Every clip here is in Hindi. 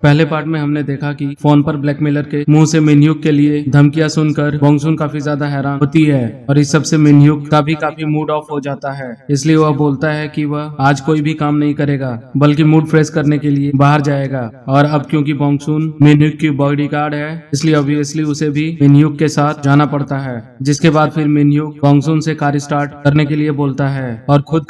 पहले पार्ट में हमने देखा कि फोन पर ब्लैकमेलर के मुंह से मिनह्यूक के लिए धमकियां सुनकर बॉन्गसुन काफी ज्यादा हैरान होती है और इस सब से मिनह्यूक का भी काफी मूड ऑफ हो जाता है। इसलिए वह बोलता है कि वह आज कोई भी काम नहीं करेगा बल्कि मूड फ्रेश करने के लिए बाहर जाएगा। और अब क्योंकि बॉन्गसुन मिनह्यूक की बॉडीगार्ड है इसलिए ऑब्वियसली उसे भी मिनह्यूक के साथ जाना पड़ता है। जिसके बाद फिर मिनह्यूक बॉन्गसुन से कार स्टार्ट करने के लिए बोलता है और खुद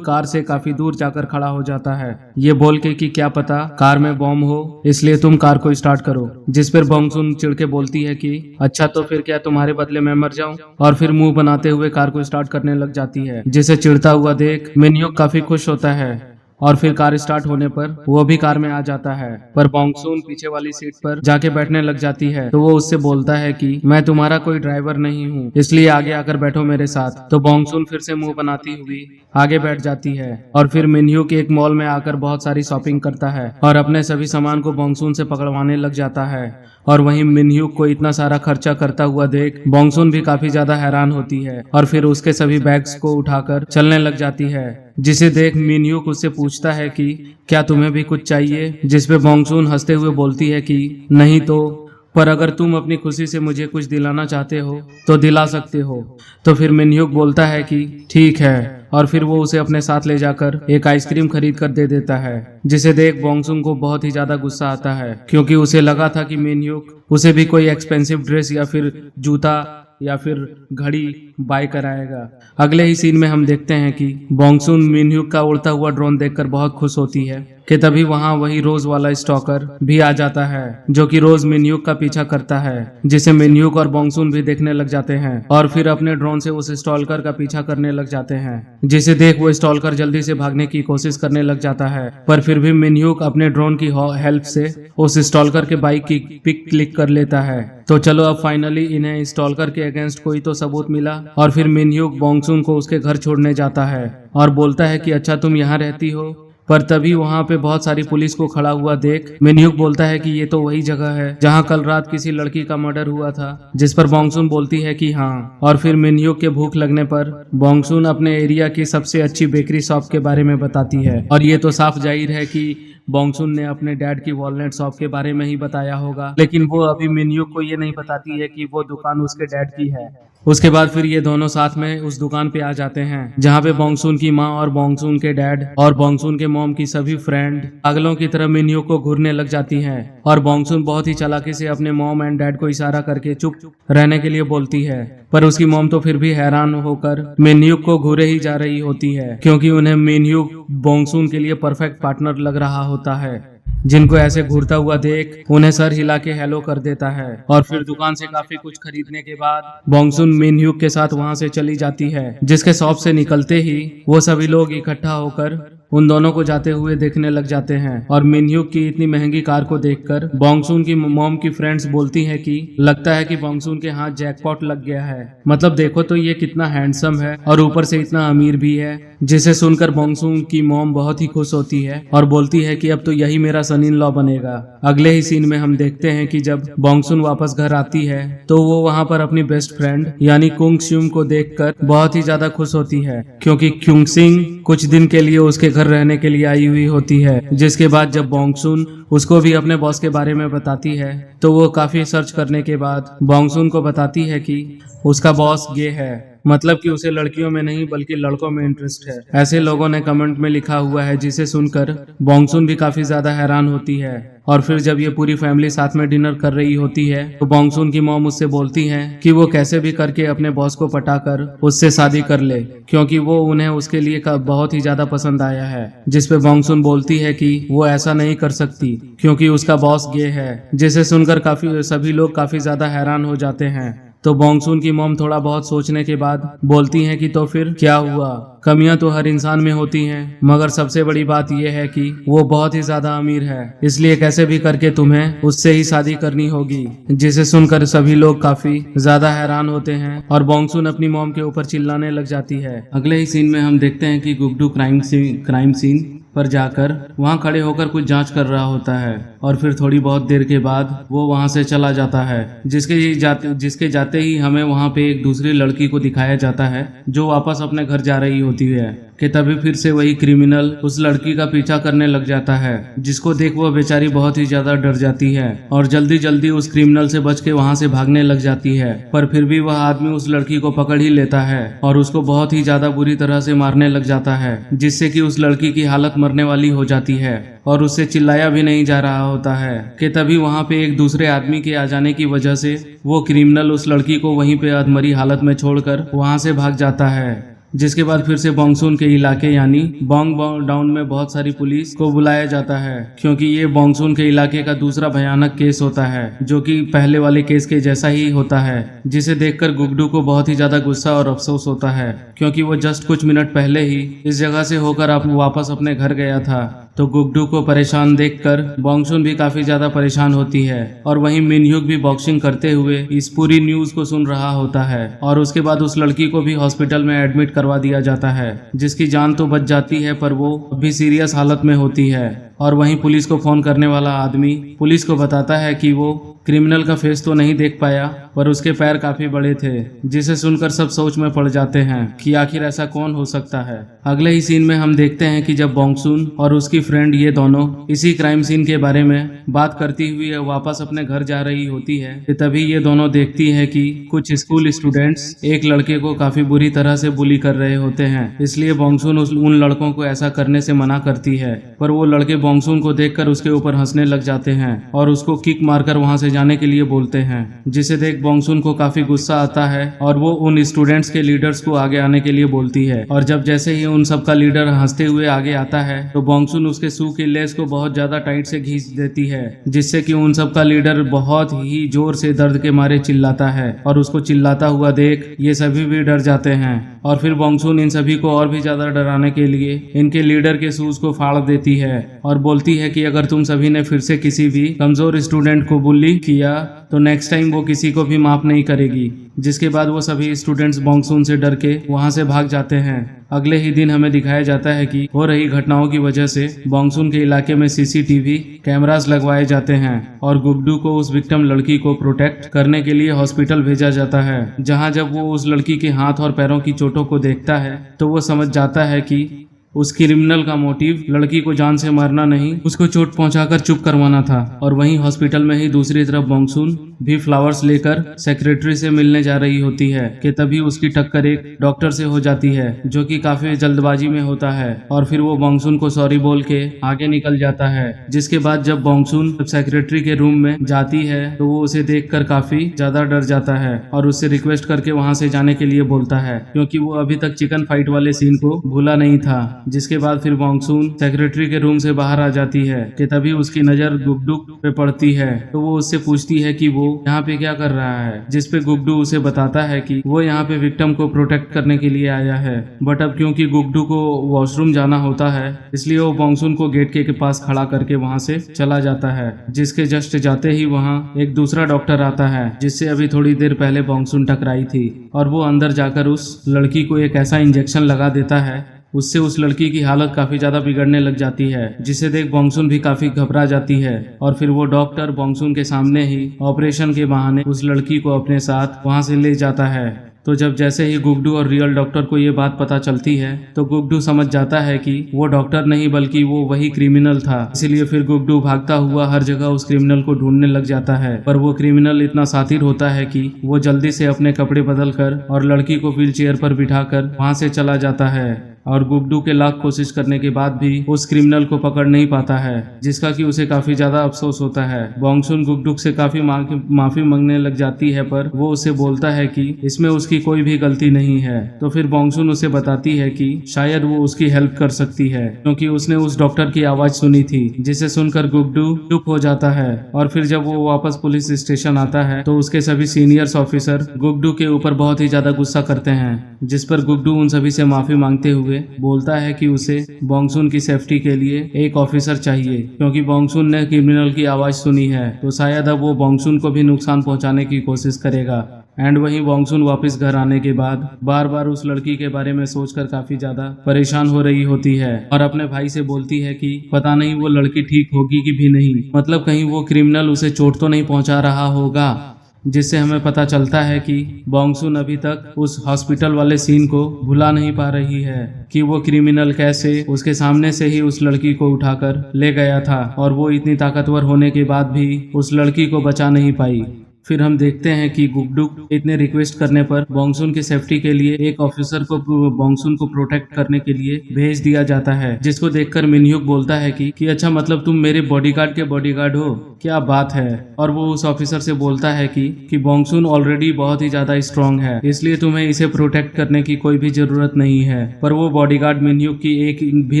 कार से काफी दूर जाकर खड़ा हो जाता है ये बोल के कि क्या पता कार में बॉम्ब हो इसलिए तुम कार को स्टार्ट करो। जिस पर बॉन्गसुन चिढ़ के बोलती है कि अच्छा तो फिर क्या तुम्हारे बदले मैं मर जाऊं, और फिर मुंह बनाते हुए कार को स्टार्ट करने लग जाती है। जिसे चिढ़ता हुआ देख मिनह्यूक काफी खुश होता है और फिर कार स्टार्ट होने पर वो भी कार में आ जाता है। पर बॉन्गसुन पीछे वाली सीट पर जाके बैठने लग जाती है तो वो उससे बोलता है कि मैं तुम्हारा कोई ड्राइवर नहीं हूँ इसलिए आगे आकर बैठो मेरे साथ। तो बॉन्गसुन फिर से मुंह बनाती हुई आगे बैठ जाती है और फिर मिनह्यूक एक मॉल में आकर बहुत सारी शॉपिंग करता है और अपने सभी सामान को बॉन्गसुन से पकड़वाने लग जाता है। और वहीं मिनह्यूक को इतना सारा खर्चा करता हुआ देख बॉन्गसुन भी काफी ज्यादा हैरान होती है और फिर उसके सभी बैग्स को उठाकर चलने लग जाती है। जिसे देख मिनह्यूक उससे पूछता है कि क्या तुम्हें भी कुछ चाहिए, जिस पे बॉन्गसुन हंसते हुए बोलती है कि नहीं तो, पर अगर तुम अपनी खुशी से मुझे कुछ दिलाना चाहते हो तो दिला सकते हो। तो फिर मिनह्यूक बोलता है कि ठीक है और फिर वो उसे अपने साथ ले जाकर एक आइसक्रीम खरीद कर दे देता है। जिसे देख बॉन्गसुन को बहुत ही ज्यादा गुस्सा आता है क्योंकि उसे लगा था कि मिनह्यूक उसे भी कोई एक्सपेंसिव ड्रेस या फिर जूता या फिर घड़ी बाय कराएगा। अगले ही सीन में हम देखते हैं कि बॉन्गसुन मिनह्यूक का उड़ता हुआ ड्रोन देखकर बहुत खुश होती है कि तभी वहाँ वही रोज वाला स्टॉकर भी आ जाता है जो कि रोज मिनह्यूक का पीछा करता है। जिसे मिनह्यूक और बॉन्गसुन भी देखने लग जाते हैं और फिर अपने ड्रोन से उस स्टॉकर का पीछा करने लग जाते हैं। जिसे देख वो स्टॉकर जल्दी से भागने की कोशिश करने लग जाता है पर फिर भी मिनह्यूक अपने ड्रोन की हेल्प से उस स्टॉकर के बाइक की पिक क्लिक कर लेता है। तो चलो अब फाइनली इन्हें स्टॉकर के अगेंस्ट कोई तो सबूत मिला और फिर मिनह्यूक बॉन्गसुन को उसके घर छोड़ने जाता है और बोलता है कि अच्छा तुम यहाँ रहती हो। पर तभी वहाँ पे बहुत सारी पुलिस को खड़ा हुआ देख मिनह्यूक बोलता है कि ये तो वही जगह है जहाँ कल रात किसी लड़की का मर्डर हुआ था। जिस पर बॉन्गसुन बोलती है कि हाँ। और फिर मिनह्यूक के भूख लगने पर बॉन्गसुन अपने एरिया की सबसे अच्छी बेकरी शॉप के बारे में बताती है और ये तो साफ जाहिर है कि बॉन्गसुन ने अपने डैड की वॉलनट शॉप के बारे में ही बताया होगा, लेकिन वो अभी मिनह्यूक को ये नहीं बताती है कि वो दुकान उसके डैड की है। उसके बाद फिर ये दोनों साथ में उस दुकान पे आ जाते हैं जहाँ पे बॉन्गसुन की माँ और बॉन्गसुन के डैड और बॉन्गसुन के मॉम की सभी फ्रेंड पागलों की तरह मिनह्यूक को घूरने लग जाती हैं और बॉन्गसुन बहुत ही चालाकी से अपने मॉम एंड डैड को इशारा करके चुप रहने के लिए बोलती है। पर उसकी मॉम तो फिर भी हैरान होकर मिनह्यूक को घूरे ही जा रही होती है क्योंकि उन्हें मिनह्यूक बॉन्गसुन के लिए परफेक्ट पार्टनर लग रहा होता है। जिनको ऐसे घूरता हुआ देख उन्हें सर हिला के हेलो कर देता है और फिर दुकान से काफी कुछ खरीदने के बाद बॉन्गसुन मिनह्यूक के साथ वहां से चली जाती है। जिसके शॉप से निकलते ही वो सभी लोग इकट्ठा होकर उन दोनों को जाते हुए देखने लग जाते हैं और मिनह्यूक की इतनी महंगी कार को देखकर बॉन्गसुन की मॉम की फ्रेंड्स बोलती हैं कि लगता है कि बॉन्गसुन के हाथ जैकपॉट लग गया है, मतलब देखो तो ये कितना हैंडसम है और ऊपर से इतना अमीर भी है। जिसे सुनकर बॉन्गसुन की मॉम बहुत ही खुश होती है और बोलती है कि अब तो यही मेरा सन इन लॉ बनेगा। अगले ही सीन में हम देखते हैं कि जब बॉन्गसुन वापस घर आती है तो वो वहाँ पर अपनी बेस्ट फ्रेंड यानी कुंगस्युम को देखकर बहुत ही ज्यादा खुश होती है क्योंकि क्युंगसिंग कुछ दिन के लिए उसके घर रहने के लिए आई हुई होती है। जिसके बाद जब बॉन्गसुन उसको भी अपने बॉस के बारे में बताती है तो वो काफी सर्च करने के बाद बॉन्गसुन को बताती है कि उसका बॉस गे है, मतलब कि उसे लड़कियों में नहीं बल्कि लड़कों में इंटरेस्ट है। ऐसे लोगों ने कमेंट में लिखा हुआ है जिसे सुनकर बॉन्गसुन भी काफी ज्यादा हैरान होती है। और फिर जब ये पूरी फैमिली साथ में डिनर कर रही होती है तो बॉन्गसुन की मॉम उससे बोलती हैं कि वो कैसे भी करके अपने बॉस को पटाकर उससे शादी कर ले क्योंकि वो उन्हें उसके लिए बहुत ही ज्यादा पसंद आया है। जिस पे बॉन्गसुन बोलती है कि वो ऐसा नहीं कर सकती क्योंकि उसका बॉस गे है। जिसे सुनकर सभी लोग काफी ज्यादा हैरान हो जाते हैं। तो बॉन्गसुन की मॉम थोड़ा बहुत सोचने के बाद बोलती हैं कि तो फिर क्या हुआ, कमियां तो हर इंसान में होती हैं, मगर सबसे बड़ी बात यह है कि वो बहुत ही ज्यादा अमीर है, इसलिए कैसे भी करके तुम्हें उससे ही शादी करनी होगी। जिसे सुनकर सभी लोग काफी ज्यादा हैरान होते हैं और बॉन्गसुन अपनी मॉम के ऊपर चिल्लाने लग जाती है। अगले ही सीन में हम देखते हैं कि गुगडू क्राइम सीन पर जाकर वहां खड़े होकर कुछ जांच कर रहा होता है और फिर थोड़ी बहुत देर के बाद वो वहां से चला जाता है। जिसके जाते ही हमें वहां पे एक दूसरी लड़की को दिखाया जाता है जो वापस अपने घर जा रही होती है कि तभी फिर से वही क्रिमिनल उस लड़की का पीछा करने लग जाता है, जिसको देख वह बेचारी बहुत ही ज्यादा डर जाती है और जल्दी जल्दी उस क्रिमिनल से बच के वहाँ से भागने लग जाती है। पर फिर भी वह आदमी उस लड़की को पकड़ ही लेता है और उसको बहुत ही ज्यादा बुरी तरह से मारने लग जाता है, जिससे कि उस लड़की की हालत मरने वाली हो जाती है और उससे चिल्लाया भी नहीं जा रहा होता है। कि तभी वहाँ पे एक दूसरे आदमी के आ जाने की वजह से वो क्रिमिनल उस लड़की को वहीं पे अधमरी हालत में छोड़कर वहाँ से भाग जाता है। जिसके बाद फिर से बोंगसुन के इलाके यानी बोंग डाउन में बहुत सारी पुलिस को बुलाया जाता है, क्योंकि ये बोंगसुन के इलाके का दूसरा भयानक केस होता है जो कि पहले वाले केस के जैसा ही होता है, जिसे देखकर गुगडू को बहुत ही ज्यादा गुस्सा और अफसोस होता है, क्योंकि वो जस्ट कुछ मिनट पहले ही इस जगह से होकर वापस अपने घर गया था। तो गुगडू को परेशान देखकर बोंगसुन भी काफी ज्यादा परेशान होती है और वहीं मिनह्यूक भी बॉक्सिंग करते हुए इस पूरी न्यूज को सुन रहा होता है और उसके बाद उस लड़की को भी हॉस्पिटल में एडमिट करवा दिया जाता है, जिसकी जान तो बच जाती है पर वो अभी सीरियस हालत में होती है। और वहीं पुलिस को फोन करने वाला आदमी पुलिस को बताता है कि वो क्रिमिनल का फेस तो नहीं देख पाया पर उसके पैर काफी बड़े थे, जिसे सुनकर सब सोच में पड़ जाते हैं कि आखिर ऐसा कौन हो सकता है। अगले ही सीन में हम देखते हैं कि जब बोंगसुन और उसकी फ्रेंड ये दोनों इसी क्राइम सीन के बारे में बात करती हुई वापस अपने घर जा रही होती है, तभी ये दोनों देखती है कि कुछ स्कूल स्टूडेंट्स एक लड़के को काफी बुरी तरह से बुली कर रहे होते हैं। इसलिए बोंगसुन उन लड़कों को ऐसा करने से मना करती है, पर वो लड़के बोंगसुन को देखकर उसके ऊपर हंसने लग जाते हैं और उसको किक मारकर वहां से जाने के लिए बोलते हैं, जिसे देख बोंगसुन को काफी गुस्सा आता है और वो उन स्टूडेंट्स के लीडर्स को आगे आने के लिए बोलती है। और जब जैसे ही उन सब का लीडर हंसते हुए आगे आता है तो बोंगसुन उसके शू की लेस को बहुत ज्यादा टाइट से खींच देती है, जिससे कि उन सब का लीडर बहुत ही जोर से दर्द के मारे चिल्लाता है और उसको चिल्लाता हुआ देख ये सभी भी डर जाते हैं। और फिर बोंगसुन इन सभी को और भी ज्यादा डराने के लिए इनके लीडर के शूज को फाड़ देती है और बोलती है कि अगर तुम सभी ने फिर से किसी भी कमजोर स्टूडेंट को बुली किया तो नेक्स्ट टाइम वो किसी को भी माफ नहीं करेगी। जिसके बाद वो सभी स्टूडेंट्स बोंगसुन से डर के वहां से भाग जाते हैं। अगले ही दिन हमें दिखाया जाता है कि हो रही घटनाओं की वजह से बोंगसुन के इलाके में सीसीटीवी कैमरास लगवाए जाते हैं और गुगडू को उस विक्टिम लड़की को प्रोटेक्ट करने के लिए हॉस्पिटल भेजा जाता है, जहां जब वो उस लड़की के हाथ और पैरों की चोटों को देखता है तो वो समझ जाता है कि उस क्रिमिनल का मोटिव लड़की को जान से मारना नहीं, उसको चोट पहुंचाकर चुप करवाना था। और वहीं हॉस्पिटल में ही दूसरी तरफ बोंगसुन भी फ्लावर्स लेकर सेक्रेटरी से मिलने जा रही होती है कि तभी उसकी टक्कर एक डॉक्टर से हो जाती है जो कि काफी जल्दबाजी में होता है और फिर वो बोंगसुन को सॉरी बोल के आगे निकल जाता है। जिसके बाद जब बोंगसुन सेक्रेटरी के रूम में जाती है तो वो उसे देखकर काफी ज्यादा डर जाता है और उससे रिक्वेस्ट करके वहां से जाने के लिए बोलता है, क्योंकि वो अभी तक चिकन फाइट वाले सीन को भूला नहीं था। जिसके बाद फिर बोंगसुन सेक्रेटरी के रूम से बाहर आ जाती है कि तभी उसकी नजर गुगडू पे पड़ती है तो वो उससे पूछती है कि वो यहाँ पे क्या कर रहा है, जिस पे गुगडू उसे बताता है कि वो यहाँ पे विक्टिम को प्रोटेक्ट करने के लिए आया है। बट अब क्योंकि गुगडू को वॉशरूम जाना होता है इसलिए वो बोंगसुन को गेट के पास खड़ा करके वहाँ से चला जाता है। जिसके जस्ट जाते ही वहाँ एक दूसरा डॉक्टर आता है जिससे अभी थोड़ी देर पहले बोंगसुन टकराई थी और वो अंदर जाकर उस लड़की को एक ऐसा इंजेक्शन लगा देता है उससे उस लड़की की हालत काफी ज्यादा बिगड़ने लग जाती है, जिसे देख बोंगसुन भी काफी घबरा जाती है और फिर वो डॉक्टर बोंगसुन के सामने ही ऑपरेशन के बहाने उस लड़की को अपने साथ वहां से ले जाता है। तो जब जैसे ही गुगडू और रियल डॉक्टर को ये बात पता चलती है तो गुगडू समझ जाता है कि वो डॉक्टर नहीं बल्कि वो वही क्रिमिनल था। इसलिए फिर गुगडू भागता हुआ हर जगह उस क्रिमिनल को ढूंढने लग जाता है, पर वो क्रिमिनल इतना शातिर होता है कि वो जल्दी से अपने कपड़े बदल कर और लड़की को व्हील चेयर पर बिठाकर वहां से चला जाता है। और गुगडू के लाख कोशिश करने के बाद भी उस क्रिमिनल को पकड़ नहीं पाता है, जिसका कि उसे काफी ज्यादा अफसोस होता है। बोंगसुन गुगडू से काफी माफी मांगने लग जाती है पर वो उसे बोलता है कि इसमें उसकी कोई भी गलती नहीं है। तो फिर बोंगसुन उसे बताती है कि शायद वो उसकी हेल्प कर सकती है क्योंकि उसने उस डॉक्टर की आवाज सुनी थी, जिसे सुनकर गुगडू चुप हो जाता है। और फिर जब वो वापस पुलिस स्टेशन आता है तो उसके सभी सीनियर्स ऑफिसर गुगडू के ऊपर बहुत ही ज्यादा गुस्सा करते हैं, जिस पर गुगडू उन सभी से माफी मांगते हुए बोलता है कि उसे बोंगसुन की सेफ्टी के लिए एक ऑफिसर चाहिए, क्योंकि बोंगसुन ने क्रिमिनल की आवाज सुनी है तो शायद अब वो बोंगसुन को भी नुकसान पहुंचाने की कोशिश करेगा। एंड वहीं बोंगसुन वापस घर आने के बाद बार बार उस लड़की के बारे में सोचकर काफी ज्यादा परेशान हो रही होती है और अपने भाई से बोलती है कि पता नहीं वो लड़की ठीक होगी कि भी नहीं, मतलब कहीं वो क्रिमिनल उसे चोट तो नहीं पहुंचा रहा होगा। जिससे हमें पता चलता है कि बोंगसुन अभी तक उस हॉस्पिटल वाले सीन को भुला नहीं पा रही है कि वो क्रिमिनल कैसे उसके सामने से ही उस लड़की को उठाकर ले गया था और वो इतनी ताकतवर होने के बाद भी उस लड़की को बचा नहीं पाई। फिर हम देखते हैं कि गुगडुक इतने रिक्वेस्ट करने पर बोंगसुन की सेफ्टी के लिए एक ऑफिसर को बोंगसुन को प्रोटेक्ट करने के लिए भेज दिया जाता है, जिसको देखकर मिनह्युक बोलता है कि अच्छा मतलब तुम मेरे बॉडीगार्ड के बॉडीगार्ड हो, क्या बात है। और वो उस ऑफिसर से बोलता है कि बोंगसुन ऑलरेडी बहुत ही ज्यादा स्ट्रांग है, इसलिए तुम्हें इसे प्रोटेक्ट करने की कोई भी जरूरत नहीं है। पर वो बॉडीगार्ड मिनह्युक की एक भी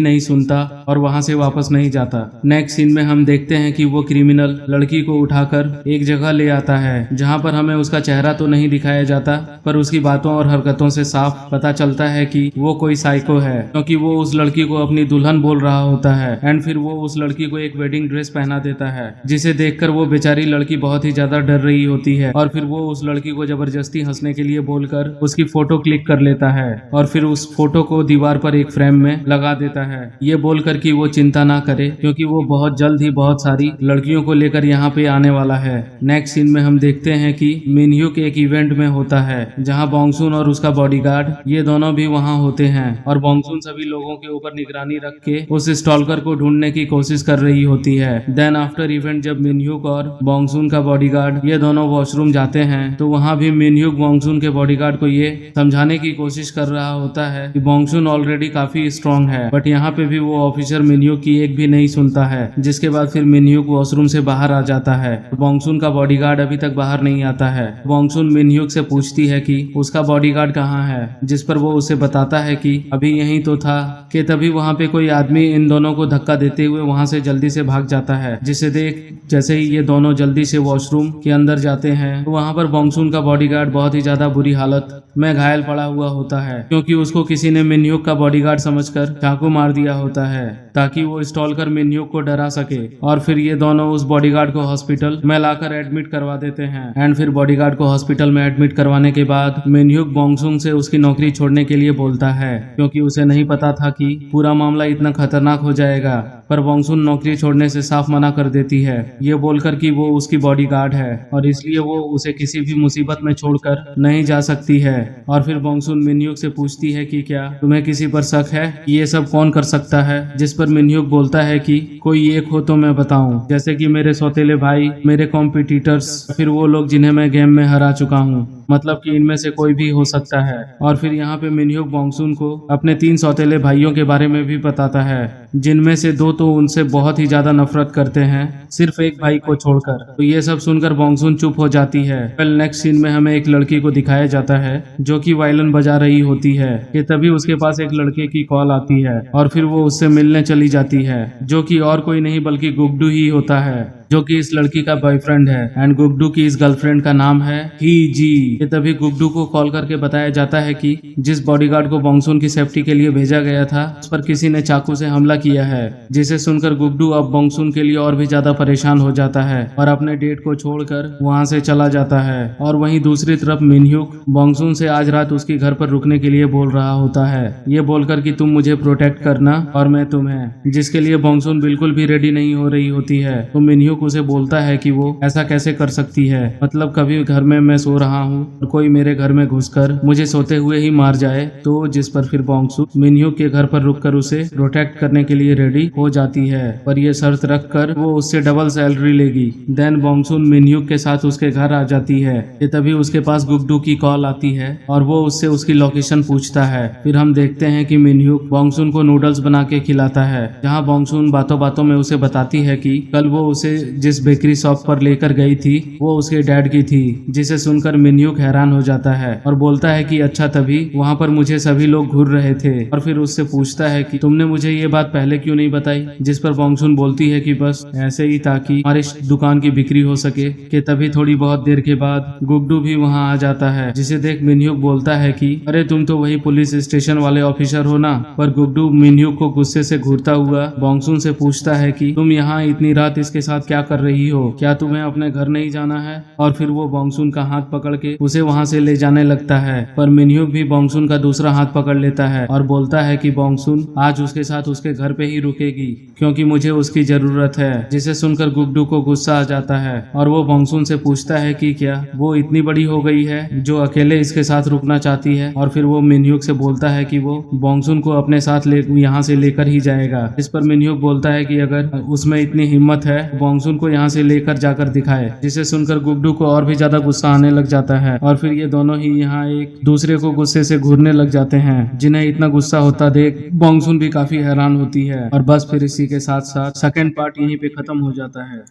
नहीं सुनता और वहां से वापस नहीं जाता। नेक्स्ट सीन में हम देखते हैं कि वो क्रिमिनल लड़की को उठाकर एक जगह ले आता है जहां पर हमें उसका चेहरा तो नहीं दिखाया जाता, पर उसकी बातों और हरकतों से साफ पता चलता है कि वो कोई साइको है, क्योंकि वो उस लड़की को अपनी दुल्हन बोल रहा होता है। एंड फिर वो उस लड़की को एक वेडिंग ड्रेस पहना देता है, जिसे देखकर वो बेचारी लड़की बहुत ही ज्यादा डर रही होती है। और फिर वो उस लड़की को जबरदस्ती हंसने के लिए बोलकर उसकी फोटो क्लिक कर लेता है और फिर उस फोटो को दीवार पर एक फ्रेम में लगा देता है, ये बोलकर कि वो चिंता ना करे क्योंकि वो बहुत जल्द ही बहुत सारी लड़कियों को लेकर यहाँ पे आने वाला है। नेक्स्ट सीन में हम देखते हैं कि मिनह्युक एक इवेंट में होता है जहां बोंगसुन और उसका बॉडीगार्ड ये दोनों भी वहां होते हैं और बोंगसुन सभी लोगों के ऊपर निगरानी रख के उस स्टॉलकर को ढूंढने की कोशिश कर रही होती है। देन आफ्टर इवेंट जब मिनह्युक और बोंगसुन का बॉडीगार्ड ये दोनों वॉशरूम जाते हैं तो वहां भी मिनह्युक बोंगसुन के बॉडीगार्ड को ये समझाने की कोशिश कर रहा होता है कि बोंगसुन ऑलरेडी काफी स्ट्रांग है, बट यहाँ पे भी वो ऑफिसर मिनह्युक की एक भी नहीं सुनता है। जिसके बाद फिर मिनह्युक वॉशरूम से बाहर आ जाता है, बोंगसुन का बॉडीगार्ड अभी तक बाहर नहीं आता है। बोंगसुन मिनह्युक से पूछती है कि उसका बॉडीगार्ड कहाँ है, जिस पर वो उसे बताता है कि अभी यहीं तो था। कि तभी वहाँ पे कोई आदमी इन दोनों को धक्का देते हुए वहाँ से जल्दी से भाग जाता है, जिसे देख जैसे ही ये दोनों जल्दी से वॉशरूम के अंदर जाते हैं तो वहाँ पर बोंगसुन का बॉडीगार्ड बहुत ही ज्यादा बुरी हालत में घायल पड़ा हुआ होता है, क्योंकि उसको किसी ने मिनह्युक का बॉडीगार्ड समझकर चाकू मार दिया होता है ताकि वो स्टॉलकर मिनह्युक को डरा सके। और फिर ये दोनों उस बॉडीगार्ड को हॉस्पिटल में लाकर एडमिट करवा देते हैं। एंड फिर बॉडीगार्ड को हॉस्पिटल में एडमिट करवाने के बाद मिनह्युक बोंगसुन से उसकी नौकरी छोड़ने के लिए बोलता है, क्योंकि उसे नहीं पता था कि पूरा मामला इतना खतरनाक हो जाएगा। पर बोंगसुन नौकरी छोड़ने से साफ मना कर देती है, ये बोलकर कि वो उसकी बॉडीगार्ड है और इसलिए वो उसे किसी भी मुसीबत में छोड़कर नहीं जा सकती है। और फिर बोंगसुन मिनह्युक से पूछती है कि क्या तुम्हें किसी पर शक है, ये सब कौन कर सकता है। जिस पर मिनह्युक बोलता है कि कोई एक हो तो मैं बताऊं, जैसे कि मेरे सौतेले भाई, मेरे कॉम्पिटिटर्स, फिर वो लोग जिन्हें मैं गेम में हरा चुका हूँ, मतलब कि इनमें से कोई भी हो सकता है। और फिर यहाँ पे मिनह्युक बोंगसुन को अपने 3 सौतेले भाइयों के बारे में भी बताता है, जिनमें से 2 तो उनसे बहुत ही ज्यादा नफरत करते हैं, सिर्फ एक भाई को छोड़कर। तो ये सब सुनकर बोंगसुन चुप हो जाती है। कल नेक्स्ट सीन में हमें एक लड़की को दिखाया जाता है जो कि वायलिन बजा रही होती है कि तभी उसके पास एक लड़के की कॉल आती है और फिर वो उससे मिलने चली जाती है, जो कि और कोई नहीं बल्कि गुगडू ही होता है, जो कि इस लड़की का बॉयफ्रेंड है। एंड गुगडू की इस गर्लफ्रेंड का नाम है ही जी। ये तभी गुगडू को कॉल करके बताया जाता है कि जिस बॉडीगार्ड को बोंगसुन की सेफ्टी के लिए भेजा गया था उस पर किसी ने चाकू से हमला किया है, जिसे सुनकर गुगडू अब बोंगसुन के लिए और भी ज्यादा परेशान हो जाता है और अपने डेट को छोड़कर वहां से चला जाता है। और वहीं दूसरी तरफ मिनह्युक बोंगसुन से आज रात उसके घर पर रुकने के लिए बोल रहा होता है, ये बोलकर कि तुम मुझे प्रोटेक्ट करना और मैं तुम्हें, जिसके लिए बोंगसुन बिल्कुल भी रेडी नहीं हो रही होती है। तो मिनह्युक उसे बोलता है कि वो ऐसा कैसे कर सकती है, मतलब कभी घर में मैं सो रहा हूँ और कोई मेरे घर में घुसकर मुझे सोते हुए ही मार जाए तो। जिस पर फिर बोंगसुन मिनह्युक के घर पर रुककर उसे प्रोटेक्ट करने के लिए रेडी हो जाती है, पर ये शर्त रखकर वो उससे डबल सैलरी लेगी। देन बोंगसुन मिनह्युक के साथ उसके घर आ जाती है कि तभी उसके पास गुगडू की कॉल आती है और वो उससे उसकी लोकेशन पूछता है। फिर हम देखते हैं कि मिनह्युक बोंगसुन को नूडल्स बना के खिलाता है, जहाँ बोंगसुन बातों बातों में उसे बताती है कि कल वो उसे जिस बेकरी शॉप पर लेकर गई थी वो उसके डैड की थी, जिसे सुनकर मिनह्युक हैरान हो जाता है और बोलता है कि अच्छा तभी वहाँ पर मुझे सभी लोग घूर रहे थे। और फिर उससे पूछता है कि तुमने मुझे ये बात पहले क्यों नहीं बताई। जिस पर बोंगसुन बोलती है कि बस ऐसे ही ताकि हमारी दुकान की बिक्री हो सके। कि तभी थोड़ी बहुत देर के बाद गुगडू भी वहाँ आ जाता है, जिसे देख मिनह्युक बोलता है कि अरे तुम तो वही पुलिस स्टेशन वाले ऑफिसर हो ना। पर गुगडू मिनह्युक को गुस्से से घूरता हुआ बोंगसुन से पूछता है कि तुम यहाँ इतनी रात इसके साथ क्या क्या कर रही हो, क्या तुम्हें अपने घर नहीं जाना है? और फिर वो बोंगसुन का हाथ पकड़ के उसे वहाँ से ले जाने लगता है, पर मिनह्युक भी बोंगसुन का दूसरा हाथ पकड़ लेता है और बोलता है कि बोंगसुन आज उसके साथ उसके घर पे ही रुकेगी क्योंकि मुझे उसकी जरूरत है। जिसे सुनकर गुड्डू को गुस्सा आ जाता है और वो बोंगसुन से पूछता है कि क्या वो इतनी बड़ी हो गई है जो अकेले इसके साथ रुकना चाहती है। और फिर वो मिनह्युक से बोलता है कि वो बोंगसुन को अपने साथ यहाँ से लेकर ही जाएगा। इस पर मिनह्युक बोलता है कि अगर उसमें इतनी हिम्मत है बोंगसुन को यहाँ से लेकर जाकर दिखाए। जिसे सुनकर गुड्डू को और भी ज्यादा गुस्सा आने लग जाता है और फिर ये दोनों ही यहाँ एक दूसरे को गुस्से से घूरने लग जाते हैं। जिन्हें इतना गुस्सा होता देख बोंगसुन भी काफी हैरान होती है। और बस फिर इसी के साथ साथ सेकंड पार्ट यहीं पे खत्म हो जाता है।